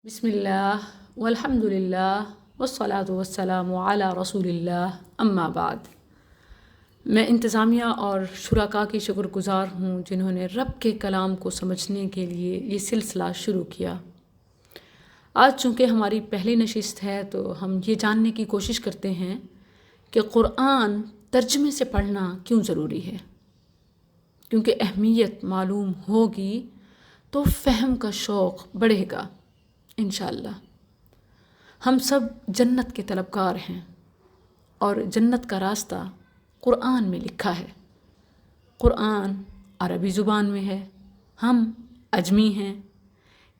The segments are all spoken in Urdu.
بسم اللہ والحمد للہ والصلاة والسلام علی رسول اللہ اما بعد۔ میں انتظامیہ اور شرکاء کی شکر گزار ہوں جنہوں نے رب کے کلام کو سمجھنے کے لیے یہ سلسلہ شروع کیا۔ آج چونکہ ہماری پہلی نشست ہے تو ہم یہ جاننے کی کوشش کرتے ہیں کہ قرآن ترجمے سے پڑھنا کیوں ضروری ہے، کیونکہ اہمیت معلوم ہوگی تو فہم کا شوق بڑھے گا انشاءاللہ۔ ہم سب جنت کے طلبگار ہیں اور جنت کا راستہ قرآن میں لکھا ہے۔ قرآن عربی زبان میں ہے، ہم عجمی ہیں۔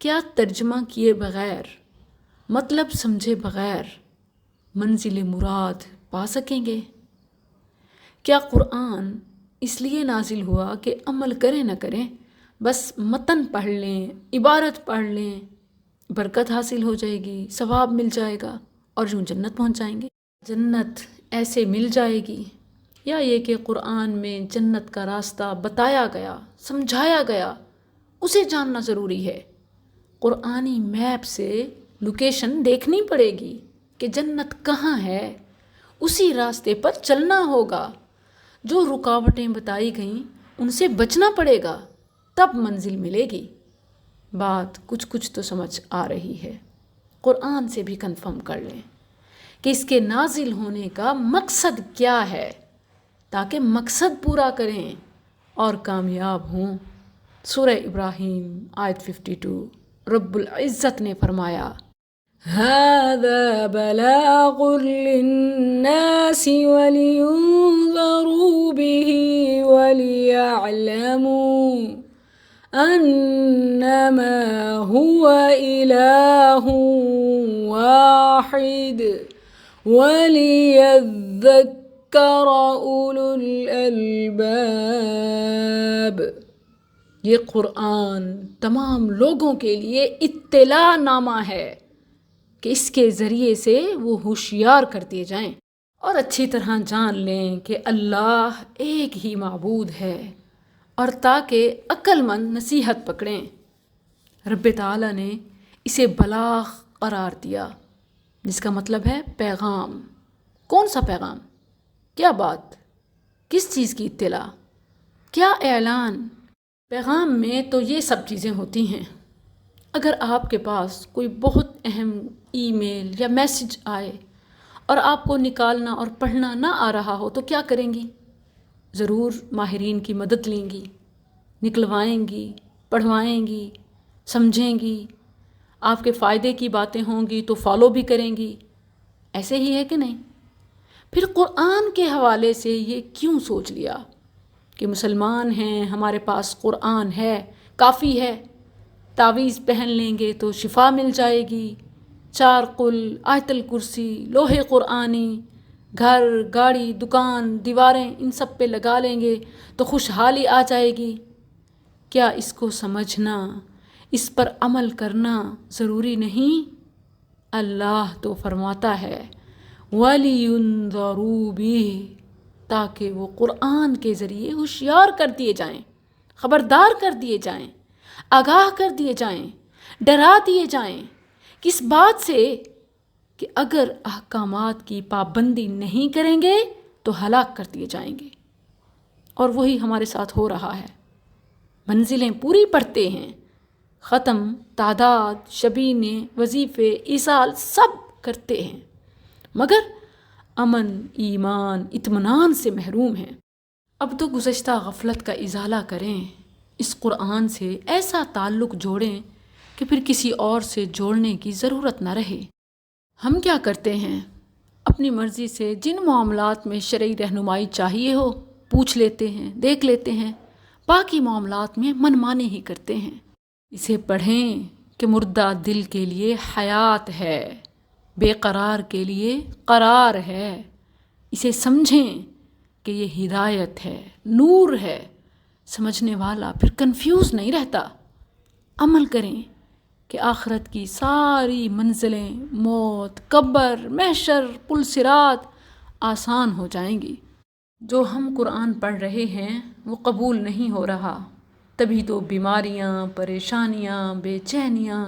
کیا ترجمہ کیے بغیر، مطلب سمجھے بغیر منزل مراد پا سکیں گے؟ کیا قرآن اس لیے نازل ہوا کہ عمل کریں نہ کریں، بس متن پڑھ لیں، عبارت پڑھ لیں، برکت حاصل ہو جائے گی، ثواب مل جائے گا اور یوں جنت پہنچ جائیں گے؟ جنت ایسے مل جائے گی یا یہ کہ قرآن میں جنت کا راستہ بتایا گیا، سمجھایا گیا، اسے جاننا ضروری ہے۔ قرآنی میپ سے لوکیشن دیکھنی پڑے گی کہ جنت کہاں ہے، اسی راستے پر چلنا ہوگا۔ جو رکاوٹیں بتائی گئیں ان سے بچنا پڑے گا، تب منزل ملے گی۔ بات کچھ تو سمجھ آ رہی ہے۔ قرآن سے بھی کنفرم کر لیں کہ اس کے نازل ہونے کا مقصد کیا ہے، تاکہ مقصد پورا کریں اور کامیاب ہوں۔ سورہ ابراہیم آیت 52، رب العزت نے فرمایا هَذَا بَلَاغٌ لِلنَّاسِ وَلِيُنذَرُوا بِهِ وَلِيَعْلَمُوا انما هو الہ واحد ولیذکر اولو الالباب۔ یہ قرآن تمام لوگوں کے لیے اطلاع نامہ ہے کہ اس کے ذریعے سے وہ ہوشیار کر دیے جائیں اور اچھی طرح جان لیں کہ اللہ ایک ہی معبود ہے، اور تاکہ عقل مند نصیحت پکڑیں۔ رب تعالیٰ نے اسے بلاغ قرار دیا، جس کا مطلب ہے پیغام۔ کون سا پیغام؟ کیا بات؟ کس چیز کی اطلاع؟ کیا اعلان؟ پیغام میں تو یہ سب چیزیں ہوتی ہیں۔ اگر آپ کے پاس کوئی بہت اہم ای میل یا میسج آئے اور آپ کو نکالنا اور پڑھنا نہ آ رہا ہو تو کیا کریں گی؟ ضرور ماہرین کی مدد لیں گی، نکلوائیں گی، پڑھوائیں گی، سمجھیں گی، آپ کے فائدے کی باتیں ہوں گی تو فالو بھی کریں گی۔ ایسے ہی ہے کہ نہیں؟ پھر قرآن کے حوالے سے یہ کیوں سوچ لیا کہ مسلمان ہیں، ہمارے پاس قرآن ہے، کافی ہے، تعویذ پہن لیں گے تو شفا مل جائے گی، 4 قل، آیت الکرسی، لوح قرآنی، گھر، گاڑی، دکان، دیواریں، ان سب پہ لگا لیں گے تو خوشحالی آ جائے گی۔ کیا اس کو سمجھنا، اس پر عمل کرنا ضروری نہیں؟ اللہ تو فرماتا ہے وَلِيُنذَرُوا بِهِ، تاکہ وہ قرآن کے ذریعے ہوشیار کر دیے جائیں، خبردار کر دیے جائیں، آگاہ کر دیے جائیں، ڈرا دیے جائیں۔ کس بات سے؟ کہ اگر احکامات کی پابندی نہیں کریں گے تو ہلاک کر دیے جائیں گے۔ اور وہی ہمارے ساتھ ہو رہا ہے۔ منزلیں پوری پڑھتے ہیں، ختم، تعداد، شبینے، وظیفے، ایصال سب کرتے ہیں، مگر امن، ایمان، اطمینان سے محروم ہیں۔ اب تو گزشتہ غفلت کا ازالہ کریں، اس قرآن سے ایسا تعلق جوڑیں کہ پھر کسی اور سے جوڑنے کی ضرورت نہ رہے۔ ہم کیا کرتے ہیں؟ اپنی مرضی سے جن معاملات میں شرعی رہنمائی چاہیے ہو پوچھ لیتے ہیں، دیکھ لیتے ہیں، باقی معاملات میں من مانی ہی کرتے ہیں۔ اسے پڑھیں کہ مردہ دل کے لیے حیات ہے، بے قرار کے لیے قرار ہے۔ اسے سمجھیں کہ یہ ہدایت ہے، نور ہے۔ سمجھنے والا پھر کنفیوز نہیں رہتا۔ عمل کریں کہ آخرت کی ساری منزلیں، موت، قبر، محشر، پل صراط آسان ہو جائیں گی۔ جو ہم قرآن پڑھ رہے ہیں وہ قبول نہیں ہو رہا، تبھی تو بیماریاں، پریشانیاں، بے چینیاں،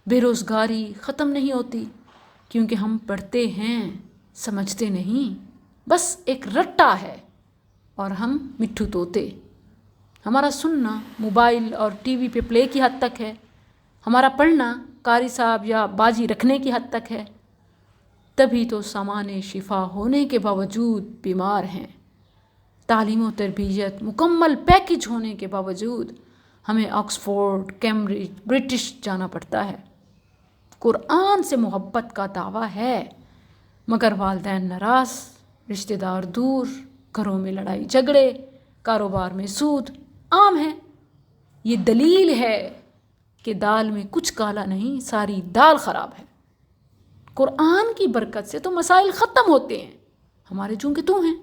بے روزگاری ختم نہیں ہوتی، کیونکہ ہم پڑھتے ہیں سمجھتے نہیں، بس ایک رٹا ہے اور ہم مٹھو طوطے۔ ہمارا سننا موبائل اور ٹی وی پہ پلے کی حد تک ہے، ہمارا پڑھنا قاری صاحب یا باجی رکھنے کی حد تک ہے۔ تبھی تو سامان شفا ہونے کے باوجود بیمار ہیں۔ تعلیم و تربیت مکمل پیکج ہونے کے باوجود ہمیں آکسفورڈ، کیمبرج، برٹش جانا پڑتا ہے۔ قرآن سے محبت کا دعویٰ ہے، مگر والدین ناراض، رشتہ دار دور، گھروں میں لڑائی جھگڑے، کاروبار میں سود عام ہے۔ یہ دلیل ہے کہ دال میں کچھ کالا نہیں، ساری دال خراب ہے۔ قرآن کی برکت سے تو مسائل ختم ہوتے ہیں، ہمارے چونکہ تو ہیں۔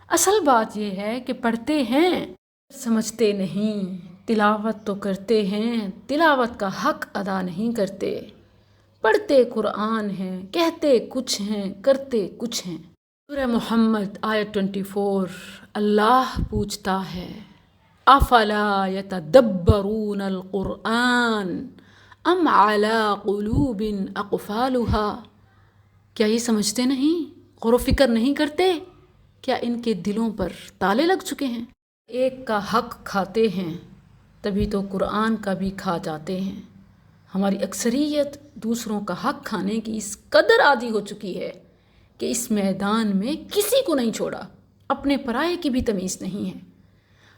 اصل بات یہ ہے کہ پڑھتے ہیں سمجھتے نہیں، تلاوت تو کرتے ہیں، تلاوت کا حق ادا نہیں کرتے۔ پڑھتے قرآن ہیں، کہتے کچھ ہیں، کرتے کچھ ہیں۔ سورہ محمد آیت 24، اللہ پوچھتا ہے افلا یتدبرون القرآن ام علی قلوب اقفالها، کیا یہ سمجھتے نہیں، غور و فکر نہیں کرتے، کیا ان کے دلوں پر تالے لگ چکے ہیں؟ ایک کا حق کھاتے ہیں تبھی تو قرآن کا بھی کھا جاتے ہیں۔ ہماری اکثریت دوسروں کا حق کھانے کی اس قدر عادی ہو چکی ہے کہ اس میدان میں کسی کو نہیں چھوڑا، اپنے پرائے کی بھی تمیز نہیں ہے۔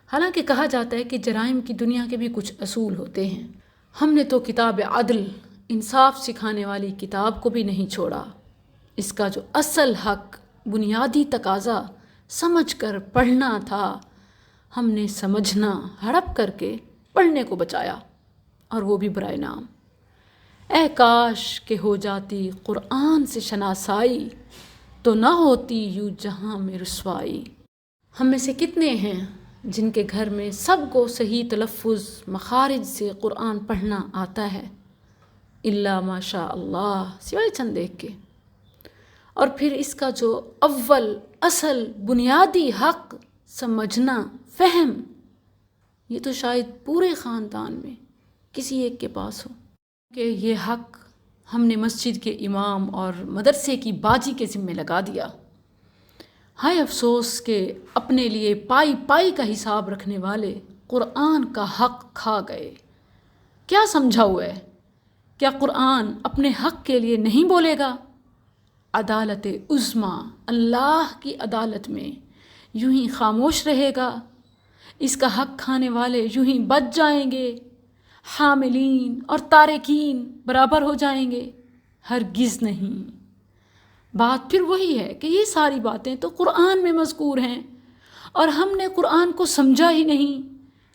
حالانکہ کہا جاتا ہے کہ جرائم کی دنیا کے بھی کچھ اصول ہوتے ہیں۔ ہم نے تو کتاب عدل، انصاف سکھانے والی کتاب کو بھی نہیں چھوڑا۔ اس کا جو اصل حق، بنیادی تقاضا سمجھ کر پڑھنا تھا، ہم نے سمجھنا ہڑپ کر کے پڑھنے کو بچایا، اور وہ بھی برائے نام۔ اے کاش کہ ہو جاتی قرآن سے شناسائی، تو نہ ہوتی یوں جہاں میں رسوائی۔ ہم میں سے کتنے ہیں جن کے گھر میں سب کو صحیح تلفظ مخارج سے قرآن پڑھنا آتا ہے، الا ماشاء اللہ، سوائے چند ایک کے۔ اور پھر اس کا جو اول اصل بنیادی حق سمجھنا، فہم، یہ تو شاید پورے خاندان میں کسی ایک کے پاس ہو کہ یہ حق ہم نے مسجد کے امام اور مدرسے کی باجی کے ذمہ لگا دیا۔ ہائے افسوس کہ اپنے لیے پائی پائی کا حساب رکھنے والے قرآن کا حق کھا گئے۔ کیا سمجھا ہوا ہے؟ کیا قرآن اپنے حق کے لیے نہیں بولے گا؟ عدالت عظمیٰ، اللہ کی عدالت میں یوں ہی خاموش رہے گا؟ اس کا حق کھانے والے یوں ہی بچ جائیں گے؟ حاملین اور تارکین برابر ہو جائیں گے؟ ہرگز نہیں۔ بات پھر وہی ہے کہ یہ ساری باتیں تو قرآن میں مذکور ہیں، اور ہم نے قرآن کو سمجھا ہی نہیں۔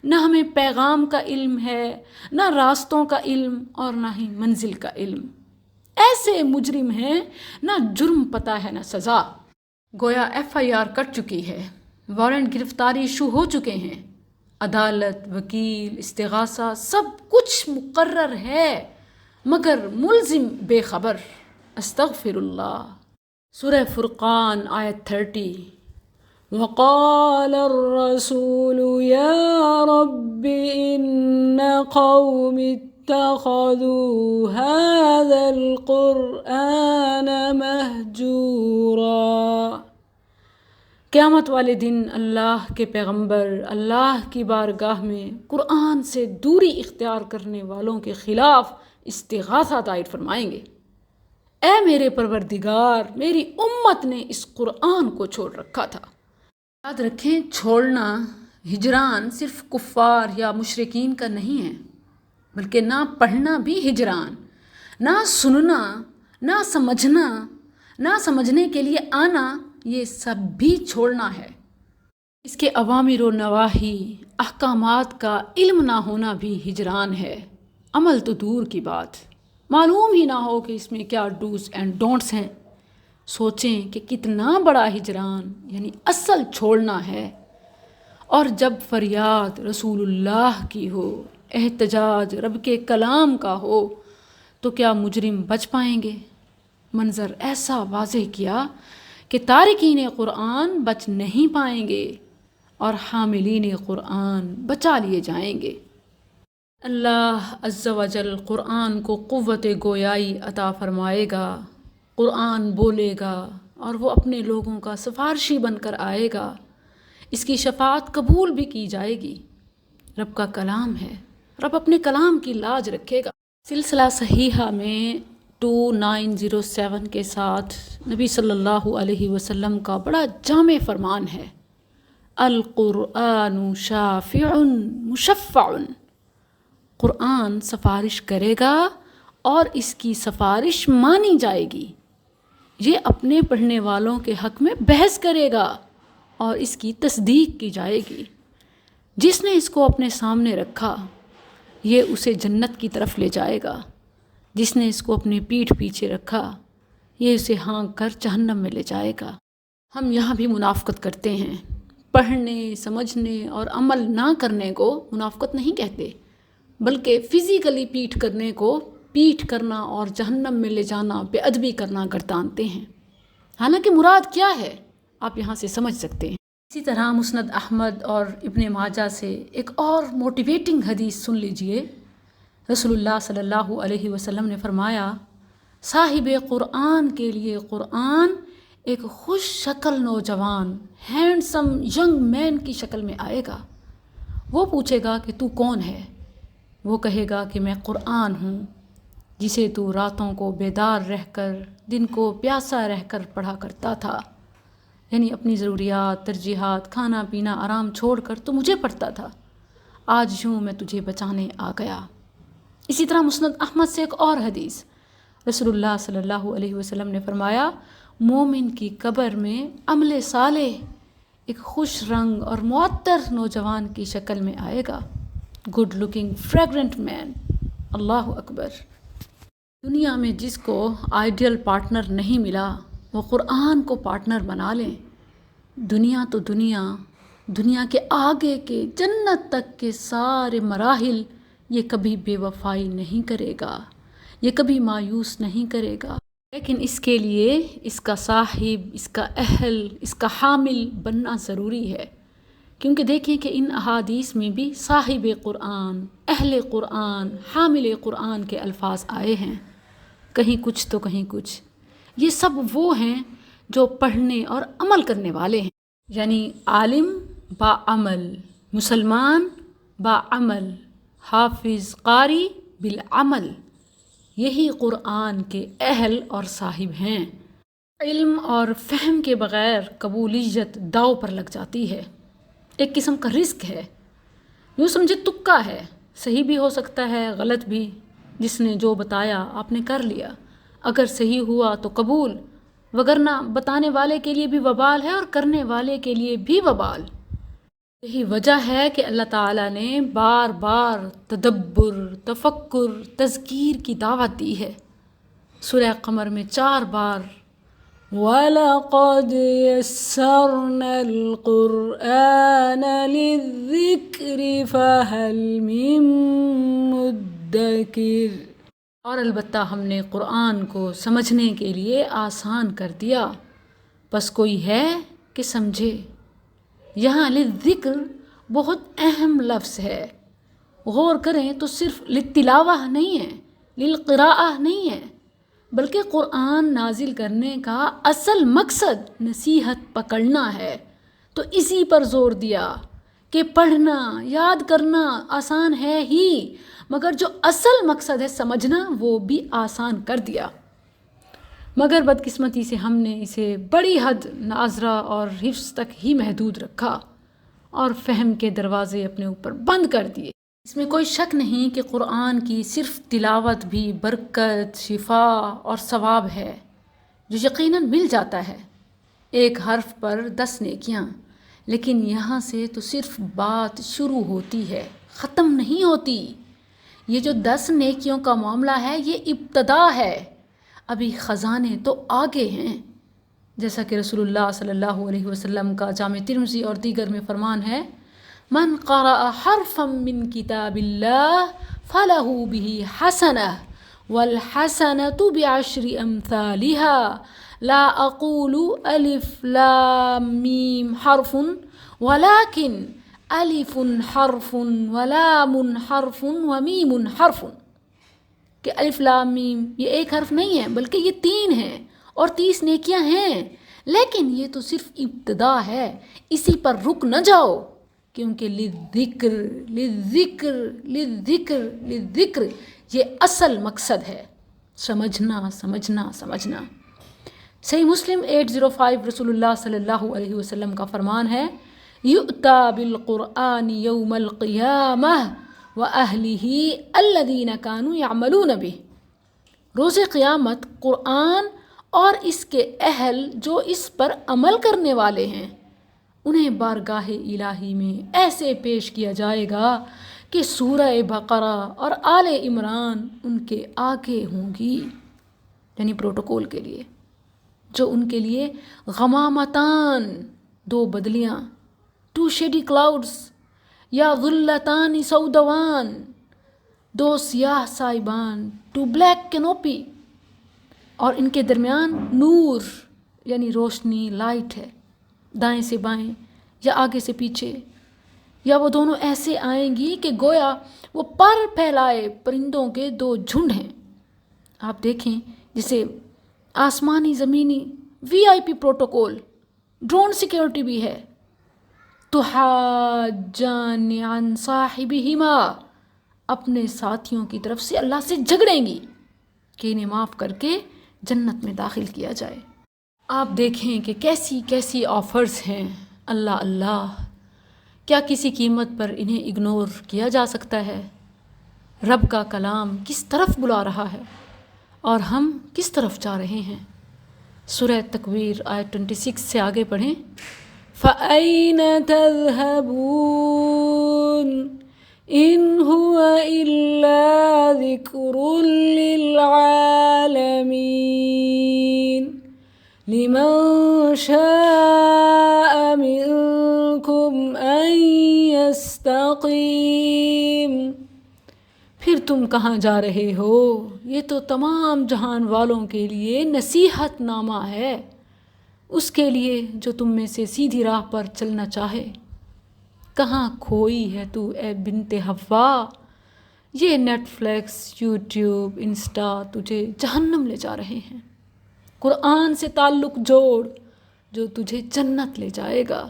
نہ ہمیں پیغام کا علم ہے، نہ راستوں کا علم، اور نہ ہی منزل کا علم۔ ایسے مجرم ہیں، نہ جرم پتہ ہے نہ سزا۔ گویا FIR کٹ چکی ہے، وارنٹ گرفتاری ایشو ہو چکے ہیں، عدالت، وکیل، استغاثہ، سب کچھ مقرر ہے، مگر ملزم بے خبر۔ استغفر اللہ۔ سورہ فرقان آیت 30، وقال الرسول یا رب ان قوم اتخذوا هذا القرآن مہجورا۔ قیامت والے دن اللہ کے پیغمبر اللہ کی بارگاہ میں قرآن سے دوری اختیار کرنے والوں کے خلاف استغاثہ دائر فرمائیں گے۔ اے میرے پروردگار، میری امت نے اس قرآن کو چھوڑ رکھا تھا۔ یاد رکھیں، چھوڑنا، ہجران صرف کفار یا مشرکین کا نہیں ہے، بلکہ نہ پڑھنا بھی ہجران، نہ سننا، نہ سمجھنا، نہ سمجھنے کے لیے آنا، یہ سب بھی چھوڑنا ہے۔ اس کے اوامر و نواہی، احکامات کا علم نہ ہونا بھی ہجران ہے، عمل تو دور کی بات، معلوم ہی نہ ہو کہ اس میں کیا ڈوز اینڈ ڈونٹس ہیں۔ سوچیں کہ کتنا بڑا ہجران، یعنی اصل چھوڑنا ہے۔ اور جب فریاد رسول اللہ کی ہو، احتجاج رب کے کلام کا ہو، تو کیا مجرم بچ پائیں گے؟ منظر ایسا واضح کیا کہ تارکین قرآن بچ نہیں پائیں گے، اور حاملین قرآن بچا لیے جائیں گے۔ اللہ عز و جل قرآن کو قوت گویائی عطا فرمائے گا، قرآن بولے گا اور وہ اپنے لوگوں کا سفارشی بن کر آئے گا، اس کی شفاعت قبول بھی کی جائے گی۔ رب کا کلام ہے، رب اپنے کلام کی لاج رکھے گا۔ سلسلہ صحیحہ میں 2907 کے ساتھ نبی صلی اللہ علیہ وسلم کا بڑا جامع فرمان ہے، القرآن شافع مشفع، قرآن سفارش کرے گا اور اس کی سفارش مانی جائے گی۔ یہ اپنے پڑھنے والوں کے حق میں بحث کرے گا اور اس کی تصدیق کی جائے گی۔ جس نے اس کو اپنے سامنے رکھا یہ اسے جنت کی طرف لے جائے گا، جس نے اس کو اپنی پیٹھ پیچھے رکھا یہ اسے ہانک کر جہنم میں لے جائے گا۔ ہم یہاں بھی منافقت کرتے ہیں، پڑھنے، سمجھنے اور عمل نہ کرنے کو منافقت نہیں کہتے، بلکہ فزیکلی پیٹھ کرنے کو پیٹھ کرنا اور جہنم میں لے جانا، بے ادبی کرنا گردانتے ہیں۔ حالانکہ مراد کیا ہے آپ یہاں سے سمجھ سکتے ہیں۔ اسی طرح مسند احمد اور ابن ماجہ سے ایک اور موٹیویٹنگ حدیث سن لیجئے۔ رسول اللہ صلی اللہ علیہ وسلم نے فرمایا، صاحب قرآن کے لیے قرآن ایک خوش شکل نوجوان، ہینڈسم ینگ مین کی شکل میں آئے گا۔ وہ پوچھے گا کہ تو کون ہے؟ وہ کہے گا کہ میں قرآن ہوں، جسے تو راتوں کو بیدار رہ کر دن کو پیاسا رہ کر پڑھا کرتا تھا، یعنی اپنی ضروریات، ترجیحات، کھانا پینا، آرام چھوڑ کر تو مجھے پڑھتا تھا، آج یوں میں تجھے بچانے آ گیا۔ اسی طرح مسند احمد سے ایک اور حدیث، رسول اللہ صلی اللہ علیہ وسلم نے فرمایا، مومن کی قبر میں عمل صالح ایک خوش رنگ اور معطر نوجوان کی شکل میں آئے گا، گڈ لکنگ فریگرنٹ مین۔ اللہ اکبر۔ دنیا میں جس کو آئیڈیل پارٹنر نہیں ملا وہ قرآن کو پارٹنر بنا لیں۔ دنیا تو دنیا کے آگے کے جنت تک کے سارے مراحل یہ کبھی بے وفائی نہیں کرے گا، یہ کبھی مایوس نہیں کرے گا، لیکن اس کے لیے اس کا صاحب، اس کا اہل، اس کا حامل بننا ضروری ہے۔ کیونکہ دیکھیں کہ ان احادیث میں بھی صاحب قرآن، اہل قرآن، حامل قرآن کے الفاظ آئے ہیں، کہیں کچھ تو کہیں کچھ۔ یہ سب وہ ہیں جو پڑھنے اور عمل کرنے والے ہیں، یعنی عالم با عمل، مسلمان با عمل، حافظ قاری بالعمل، یہی قرآن کے اہل اور صاحب ہیں۔ علم اور فہم کے بغیر قبولیت داؤ پر لگ جاتی ہے، ایک قسم کا رزق ہے، یوں سمجھے تکا ہے، صحیح بھی ہو سکتا ہے غلط بھی، جس نے جو بتایا آپ نے کر لیا، اگر صحیح ہوا تو قبول، وگرنہ بتانے والے کے لیے بھی وبال ہے اور کرنے والے کے لیے بھی وبال۔ یہی وجہ ہے کہ اللہ تعالیٰ نے بار بار تدبر، تفکر، تذکیر کی دعوت دی ہے۔ سورہ قمر میں 4 بار وَلَقَدْ يَسَّرْنَا الْقُرْآنَ لِلذِّكْرِ فَهَلْ مِن مُدَّكِرٍ، اور البتہ ہم نے قرآن کو سمجھنے کے لیے آسان کر دیا، بس کوئی ہے کہ سمجھے۔ یہاں للذکر بہت اہم لفظ ہے، غور کریں تو صرف للتلاوہ نہیں ہے، للقراءہ نہیں ہے، بلکہ قرآن نازل کرنے کا اصل مقصد نصیحت پکڑنا ہے، تو اسی پر زور دیا کہ پڑھنا، یاد کرنا آسان ہے ہی، مگر جو اصل مقصد ہے سمجھنا وہ بھی آسان کر دیا۔ مگر بدقسمتی سے ہم نے اسے بڑی حد ناظرہ اور حفظ تک ہی محدود رکھا اور فہم کے دروازے اپنے اوپر بند کر دیے۔ اس میں کوئی شک نہیں کہ قرآن کی صرف تلاوت بھی برکت، شفا اور ثواب ہے، جو یقیناً مل جاتا ہے، ایک حرف پر 10 نیکیاں، لیکن یہاں سے تو صرف بات شروع ہوتی ہے، ختم نہیں ہوتی۔ یہ جو 10 نیکیوں کا معاملہ ہے یہ ابتدا ہے، ابھی خزانے تو آگے ہیں، جیسا کہ رسول اللہ صلی اللہ علیہ وسلم کا جامع ترمذی اور دیگر میں فرمان ہے، من قرأ حرفا من کتاب اللہ فلہ بہ حسنہ والحسنۃ بعشر امثالها لا اقول الف لام میم حرف ولكن الف حرف ولام حرف ومیم حرف، کہ الف لام میم یہ ایک حرف نہیں ہے بلکہ یہ 3 ہیں اور 30 نیکیاں ہیں، لیکن یہ تو صرف ابتدا ہے، اسی پر رک نہ جاؤ، کیونکہ للذکر للذکر للذکر للذکر یہ اصل مقصد ہے، سمجھنا سمجھنا سمجھنا۔ صحیح مسلم 805 رسول اللہ صلی اللہ علیہ وسلم کا فرمان ہے، یؤتی بالقرآن یوم القیامہ وأہلہ الذین کانوا یعملون بہ، روز قیامت قرآن اور اس کے اہل جو اس پر عمل کرنے والے ہیں انہیں بارگاہ الہی میں ایسے پیش کیا جائے گا کہ سورہ بقرہ اور آل عمران ان کے آگے ہوں گی، یعنی پروٹوکول کے لیے، جو ان کے لیے غمامتان 2 بدلیاں، 2 شیڈی کلاؤڈز، یا ظلتان سودوان 2 سیاہ سائبان، 2 بلیک کینوپی، اور ان کے درمیان نور یعنی روشنی، لائٹ ہے، دائیں سے بائیں یا آگے سے پیچھے، یا وہ دونوں ایسے آئیں گی کہ گویا وہ پر پھیلائے پرندوں کے 2 جھنڈ ہیں۔ آپ دیکھیں جسے آسمانی زمینی VIP پروٹوکول، ڈرون سیکیورٹی بھی ہے، تحاجان عن صاحبہما، اپنے ساتھیوں کی طرف سے اللہ سے جھگڑیں گی کہ انہیں معاف کر کے جنت میں داخل کیا جائے۔ آپ دیکھیں کہ کیسی کیسی آفرز ہیں، اللہ اللہ، کیا کسی قیمت پر انہیں اگنور کیا جا سکتا ہے؟ رب کا کلام کس طرف بلا رہا ہے اور ہم کس طرف جا رہے ہیں؟ سورہ تکویر آیت 26 سے آگے پڑھیں، فَأَيْنَ تَذْهَبُونَ إِنْ هُوَ إِلَّا ذِكْرٌ لِّلْعَالَمِينَ لِمَنْ شَاءَ مِنْكُمْ أَنْ يَسْتَقِيمَ، پھر تم کہاں جا رہے ہو؟ یہ تو تمام جہان والوں کے لیے نصیحت نامہ ہے، اس کے لیے جو تم میں سے سیدھی راہ پر چلنا چاہے۔ کہاں کھوئی ہے تو اے بنت حوا؟ یہ نیٹ فلیکس، یوٹیوب، انسٹا تجھے جہنم لے جا رہے ہیں۔ قرآن سے تعلق جوڑ جو تجھے جنت لے جائے گا۔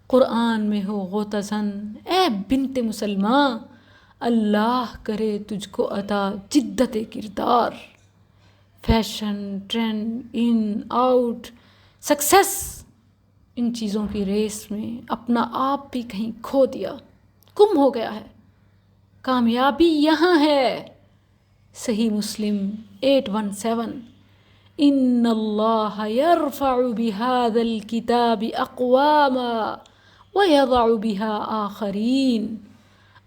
قرآن میں ہو غوطہ زن اے بنت مسلماں، اللہ کرے تجھ کو عطا جدت کردار۔ Fashion, trend, in out, success, ان چیزوں کی ریس میں اپنا آپ بھی کہیں کھو دیا، گم ہو گیا ہے۔ کامیابی یہاں ہے۔ صحیح مسلم 817، ان اللہ یرفع بہذا الکتاب اقواما ویضع بہا آخرین،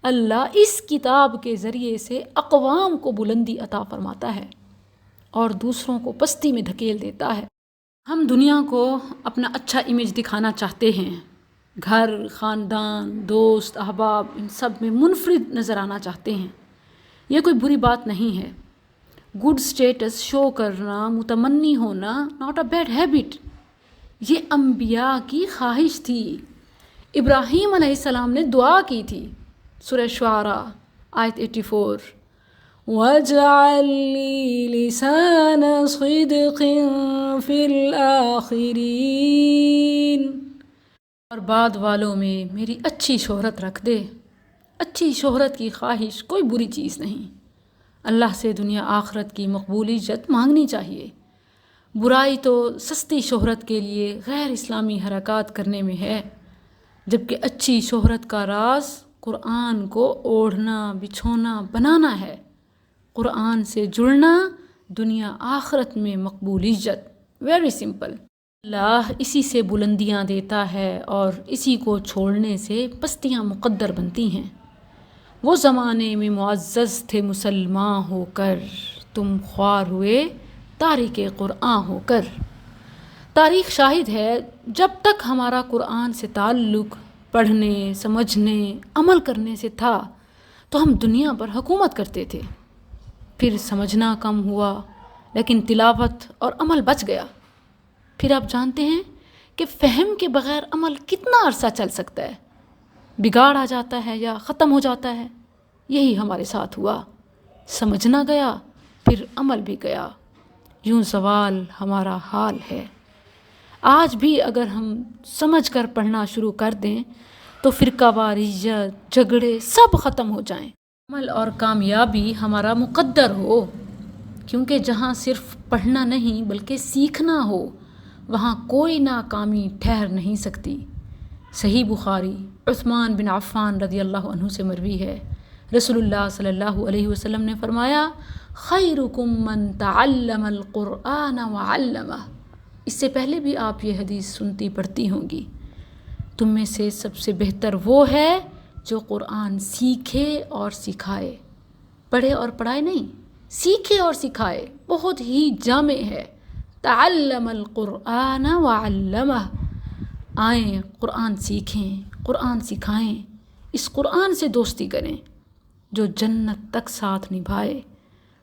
اللہ اس کتاب کے ذریعے سے اقوام کو بلندی عطا فرماتا ہے اور دوسروں کو پستی میں دھکیل دیتا ہے۔ ہم دنیا کو اپنا اچھا امیج دکھانا چاہتے ہیں، گھر، خاندان، دوست، احباب، ان سب میں منفرد نظر آنا چاہتے ہیں۔ یہ کوئی بری بات نہیں ہے، گڈ سٹیٹس شو کرنا، متمنی ہونا، ناٹ اے بیڈ ہیبٹ، یہ انبیاء کی خواہش تھی۔ ابراہیم علیہ السلام نے دعا کی تھی، سورہ شعراء آیت 84، وَاجْعَلْ لِي لِسَانَ صِدْقٍ فِي الْآخِرِينَ، اور بعد والوں میں میری اچھی شہرت رکھ دے۔ اچھی شہرت کی خواہش کوئی بری چیز نہیں، اللہ سے دنیا آخرت کی مقبولیت مانگنی چاہیے۔ برائی تو سستی شہرت کے لیے غیر اسلامی حرکات کرنے میں ہے، جبکہ اچھی شہرت کا راز قرآن کو اوڑھنا، بچھونا، بنانا ہے، قرآن سے جڑنا، دنیا آخرت میں مقبولیت۔ Very simple. اللہ اسی سے بلندیاں دیتا ہے اور اسی کو چھوڑنے سے پستیاں مقدر بنتی ہیں۔ وہ زمانے میں معزز تھے مسلمان ہو کر، تم خوار ہوئے تارک قرآن ہو کر۔ تاریخ شاہد ہے، جب تک ہمارا قرآن سے تعلق پڑھنے، سمجھنے، عمل کرنے سے تھا تو ہم دنیا پر حکومت کرتے تھے۔ پھر سمجھنا کم ہوا لیکن تلاوت اور عمل بچ گیا۔ پھر آپ جانتے ہیں کہ فہم کے بغیر عمل کتنا عرصہ چل سکتا ہے۔ بگاڑ آ جاتا ہے یا ختم ہو جاتا ہے۔ یہی ہمارے ساتھ ہوا، سمجھنا گیا پھر عمل بھی گیا، یوں زوال ہمارا حال ہے۔ آج بھی اگر ہم سمجھ کر پڑھنا شروع کر دیں تو فرقہ واریت، جھگڑے سب ختم ہو جائیں، عمل اور کامیابی ہمارا مقدر ہو، کیونکہ جہاں صرف پڑھنا نہیں بلکہ سیکھنا ہو وہاں کوئی ناکامی ٹھہر نہیں سکتی۔ صحیح بخاری عثمان بن عفان رضی اللہ عنہ سے مروی ہے، رسول اللہ صلی اللہ علیہ وسلم نے فرمایا خیرکم من تعلم القرآن وعلمہ۔ اس سے پہلے بھی آپ یہ حدیث سنتی پڑھتی ہوں گی، تم میں سے سب سے بہتر وہ ہے جو قرآن سیکھے اور سکھائے۔ پڑھے اور پڑھائے نہیں، سیکھے اور سکھائے، بہت ہی جامع ہے۔ تعلم القرآن وعلمہ، آئیں قرآن سیکھیں، قرآن سکھائیں، اس قرآن سے دوستی کریں جو جنت تک ساتھ نبھائے،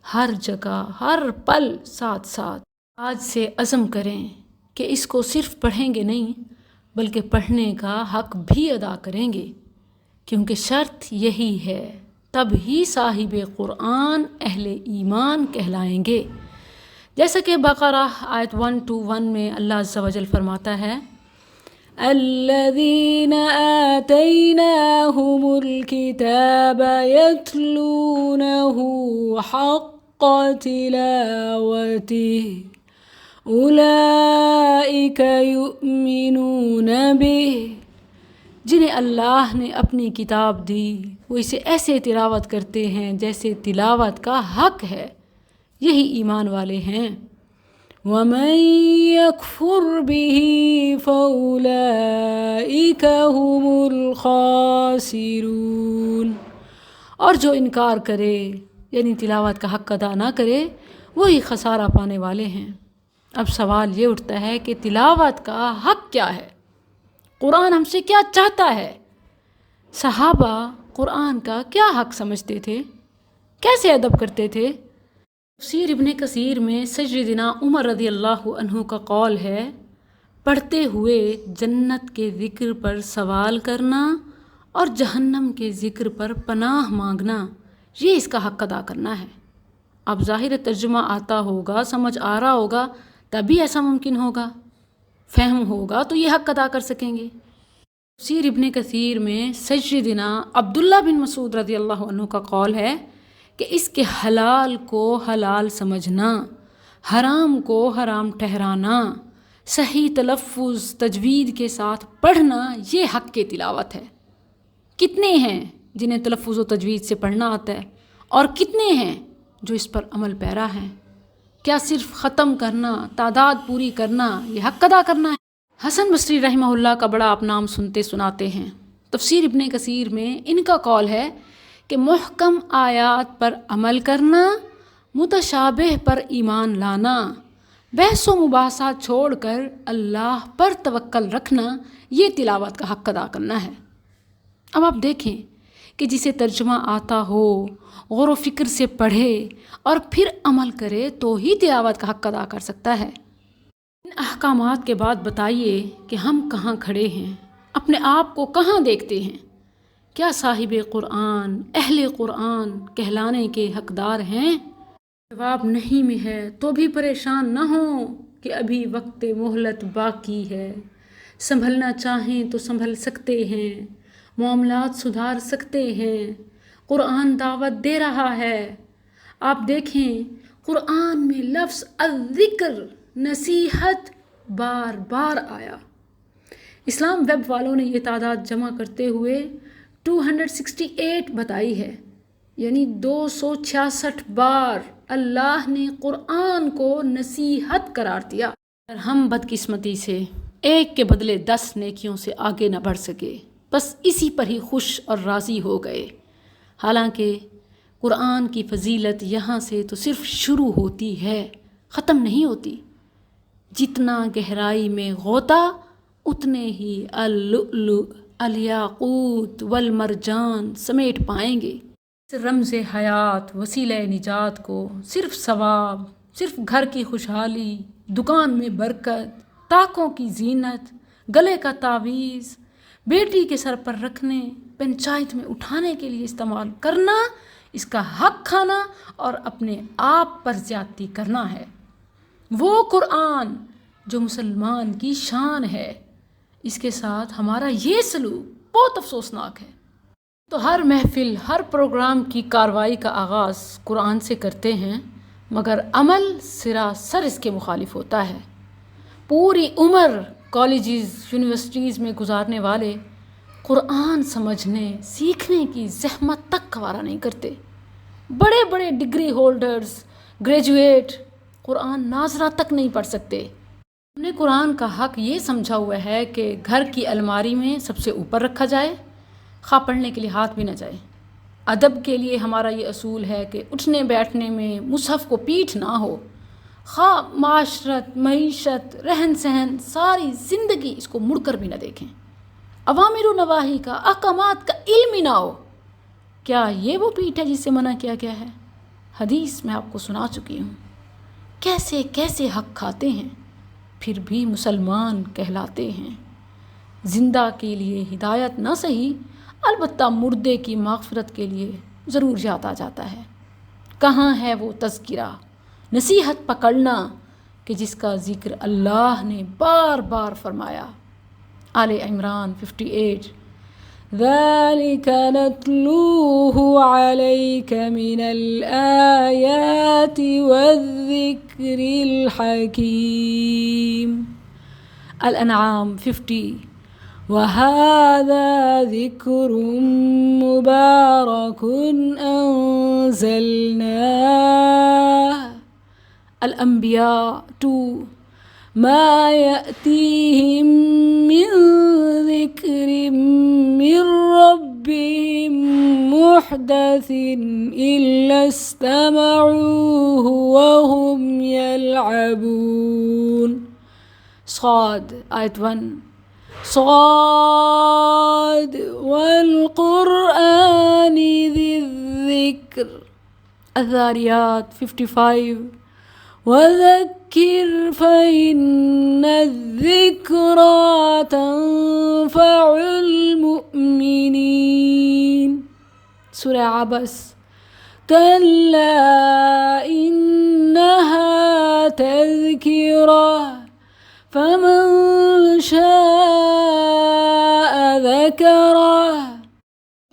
ہر جگہ ہر پل ساتھ ساتھ۔ آج سے عزم کریں کہ اس کو صرف پڑھیں گے نہیں بلکہ پڑھنے کا حق بھی ادا کریں گے، کیونکہ شرط یہی ہے، تب ہی صاحب قرآن اہل ایمان کہلائیں گے۔ جیسا کہ بقرہ آیت 121 میں اللہ عز و جل فرماتا ہے الذین آتیناہم الکتاب یتلونہ حق تلاوتہ اولئک یؤمنون بہ، جنہیں اللہ نے اپنی کتاب دی وہ اسے ایسے تلاوت کرتے ہیں جیسے تلاوت کا حق ہے، یہی ایمان والے ہیں۔ وَمَن يَكْفُرْ بِهِ فَأُولَئِكَ هُمُ الْخَاسِرُونَ، اور جو انکار کرے یعنی تلاوت کا حق ادا نہ کرے وہی خسارہ پانے والے ہیں۔ اب سوال یہ اٹھتا ہے کہ تلاوت کا حق کیا ہے؟ قرآن ہم سے کیا چاہتا ہے؟ صحابہ قرآن کا کیا حق سمجھتے تھے؟ کیسے ادب کرتے تھے؟ تفسیر ابن کثیر میں سیدنا عمر رضی اللہ عنہ کا قول ہے پڑھتے ہوئے جنت کے ذکر پر سوال کرنا اور جہنم کے ذکر پر پناہ مانگنا، یہ اس کا حق ادا کرنا ہے۔ اب ظاہر ترجمہ آتا ہوگا، سمجھ آ رہا ہوگا، تبھی ایسا ممکن ہوگا، فہم ہوگا تو یہ حق ادا کر سکیں گے۔ تفسیر ابن کثیر میں سیدنا عبداللہ بن مسعود رضی اللہ عنہ کا قول ہے کہ اس کے حلال کو حلال سمجھنا، حرام کو حرام ٹھہرانا، صحیح تلفظ تجوید کے ساتھ پڑھنا، یہ حق کی تلاوت ہے۔ کتنے ہیں جنہیں تلفظ و تجوید سے پڑھنا آتا ہے اور کتنے ہیں جو اس پر عمل پیرا ہیں؟ کیا صرف ختم کرنا، تعداد پوری کرنا، یہ حق ادا کرنا ہے؟ حسن بصری رحمہ اللہ کا بڑا آپ نام سنتے سناتے ہیں۔ تفسیر ابن کثیر میں ان کا قول ہے کہ محکم آیات پر عمل کرنا، متشابہ پر ایمان لانا، بحث و مباحثات چھوڑ کر اللہ پر توکل رکھنا، یہ تلاوت کا حق ادا کرنا ہے۔ اب آپ دیکھیں کہ جسے ترجمہ آتا ہو، غور و فکر سے پڑھے اور پھر عمل کرے تو ہی تلاوت کا حق ادا کر سکتا ہے۔ ان احکامات کے بعد بتائیے کہ ہم کہاں کھڑے ہیں، اپنے آپ کو کہاں دیکھتے ہیں؟ کیا صاحب قرآن، اہل قرآن کہلانے کے حقدار ہیں؟ جواب نہیں میں ہے تو بھی پریشان نہ ہوں کہ ابھی وقت مہلت باقی ہے، سنبھلنا چاہیں تو سنبھل سکتے ہیں، معاملات سدھار سکتے ہیں، قرآن دعوت دے رہا ہے۔ آپ دیکھیں قرآن میں لفظ الذکر، نصیحت بار بار آیا۔ اسلام ویب والوں نے یہ تعداد جمع کرتے ہوئے 268 بتائی ہے، یعنی 266 بار اللہ نے قرآن کو نصیحت قرار دیا۔ اگر ہم بدقسمتی سے ایک کے بدلے 10 نیکیوں سے آگے نہ بڑھ سکے، بس اسی پر ہی خوش اور راضی ہو گئے، حالانکہ قرآن کی فضیلت یہاں سے تو صرف شروع ہوتی ہے، ختم نہیں ہوتی۔ جتنا گہرائی میں غوطہ اتنے ہی اللؤلؤ، الیاقوت والمرجان سمیٹ پائیں گے۔ رمز حیات، وسیلہ نجات کو صرف ثواب، صرف گھر کی خوشحالی، دکان میں برکت، طاقوں کی زینت، گلے کا تعویذ، بیٹی کے سر پر رکھنے، پنچایت میں اٹھانے کے لیے استعمال کرنا اس کا حق کھانا اور اپنے آپ پر زیادتی کرنا ہے۔ وہ قرآن جو مسلمان کی شان ہے، اس کے ساتھ ہمارا یہ سلوک بہت افسوسناک ہے۔ تو ہر محفل، ہر پروگرام کی کارروائی کا آغاز قرآن سے کرتے ہیں، مگر عمل سراسر اس کے مخالف ہوتا ہے۔ پوری عمر کالجز، یونیورسٹیز میں گزارنے والے قرآن سمجھنے، سیکھنے کی زحمت تک گوارا نہیں کرتے۔ بڑے بڑے ڈگری ہولڈرز، گریجویٹ قرآن ناظرہ تک نہیں پڑھ سکتے۔ ہم نے قرآن کا حق یہ سمجھا ہوا ہے کہ گھر کی الماری میں سب سے اوپر رکھا جائے، خواہ پڑھنے کے لیے ہاتھ بھی نہ جائے۔ ادب کے لیے ہمارا یہ اصول ہے کہ اٹھنے بیٹھنے میں مصحف کو پیٹھ نہ ہو، خواہ معاشرت، معیشت، رہن سہن، ساری زندگی اس کو مڑ کر بھی نہ دیکھیں۔ اوامر و نواہی کا، احکامات کا علم ہی نہ ہو۔ کیا یہ وہ پیٹھ ہے جس سے منع کیا گیا ہے؟ حدیث میں آپ کو سنا چکی ہوں۔ کیسے کیسے حق کھاتے ہیں، پھر بھی مسلمان کہلاتے ہیں۔ زندہ کے لیے ہدایت نہ صحیح، البتہ مردے کی مغفرت کے لیے ضرور یاد آ جاتا ہے۔ کہاں ہے وہ تذکرہ، نصیحت پکڑنا کہ جس کا ذکر اللہ نے بار بار فرمایا۔ آل عمران 58۔ ذَلِكَ نَتْلُوهُ عَلَيْكَ مِنَ الْآيَاتِ وَالذِّكْرِ الْحَكِيمِ۔ الانعام 50۔ وَهَذَا ذِكْرٌ مُبَارَكٌ أَنزَلْنَاهُ۔ الانبیاء 2۔ مَا يَأْتِيهِم مِّن ذِكْرٍ مِّن رَّبِّهِم مُّحْدَثٍ إِلَّا اسْتَمَعُوهُ وَهُمْ يَلْعَبُونَ۔ صاد آیت 1۔ صاد والقرآن ذی الذکر۔ الذاریات 55۔ وذکر فإن الذکرى تنفع المؤمنین۔ سورہ عبس۔ کلا انہا تذکرہ فمن شاء ذکرہ۔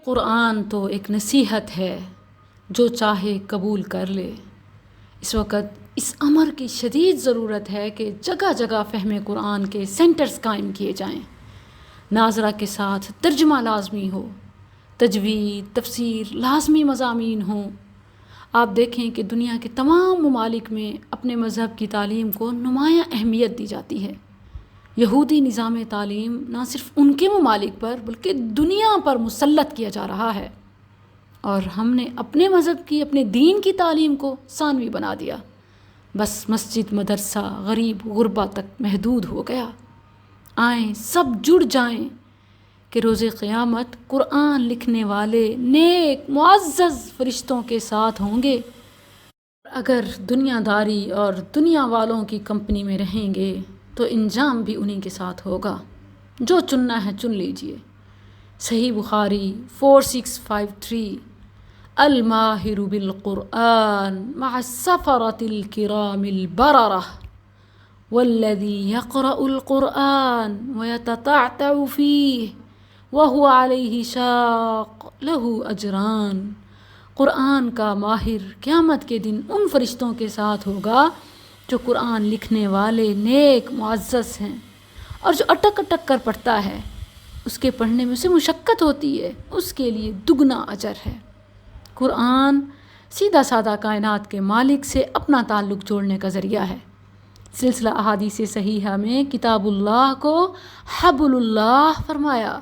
قرآن تو ایک نصیحت ہے، جو چاہے قبول کر لے۔ اس وقت اس امر کی شدید ضرورت ہے کہ جگہ جگہ فہم قرآن کے سینٹرز قائم کیے جائیں، ناظرہ کے ساتھ ترجمہ لازمی ہو، تجوید، تفسیر لازمی مضامین ہوں۔ آپ دیکھیں کہ دنیا کے تمام ممالک میں اپنے مذہب کی تعلیم کو نمایاں اہمیت دی جاتی ہے۔ یہودی نظام تعلیم نہ صرف ان کے ممالک پر بلکہ دنیا پر مسلط کیا جا رہا ہے، اور ہم نے اپنے مذہب کی، اپنے دین کی تعلیم کو ثانوی بنا دیا، بس مسجد، مدرسہ غریب غربا تک محدود ہو گیا۔ آئیں سب جڑ جائیں کہ روز قیامت قرآن لکھنے والے نیک معزز فرشتوں کے ساتھ ہوں گے۔ اگر دنیا داری اور دنیا والوں کی کمپنی میں رہیں گے تو انجام بھی انہی کے ساتھ ہوگا۔ جو چننا ہے چن لیجئے۔ صحیح بخاری 4653۔ الماہر بالقرآن مع السفرة الكرام البررة والذي يقرأ القرآن ويتتعتع فيه وهو عليه شاق له أجران۔ قرآن کا ماہر قیامت کے دن ان فرشتوں کے ساتھ ہوگا جو قرآن لکھنے والے نیک معزز ہیں، اور جو اٹک اٹک کر پڑھتا ہے، اس کے پڑھنے میں اسے مشقت ہوتی ہے، اس کے لیے دگنا اجر ہے۔ قرآن سیدھا سادہ کائنات کے مالک سے اپنا تعلق جوڑنے کا ذریعہ ہے۔ سلسلہ احادیث صحیحہ میں کتاب اللہ کو حبل اللہ فرمایا،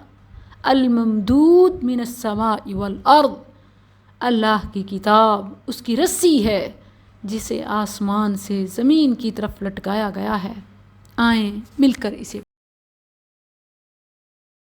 الممدود من السماء والارض۔ اللہ کی کتاب اس کی رسی ہے جسے آسمان سے زمین کی طرف لٹکایا گیا ہے۔ آئیں مل کر اسے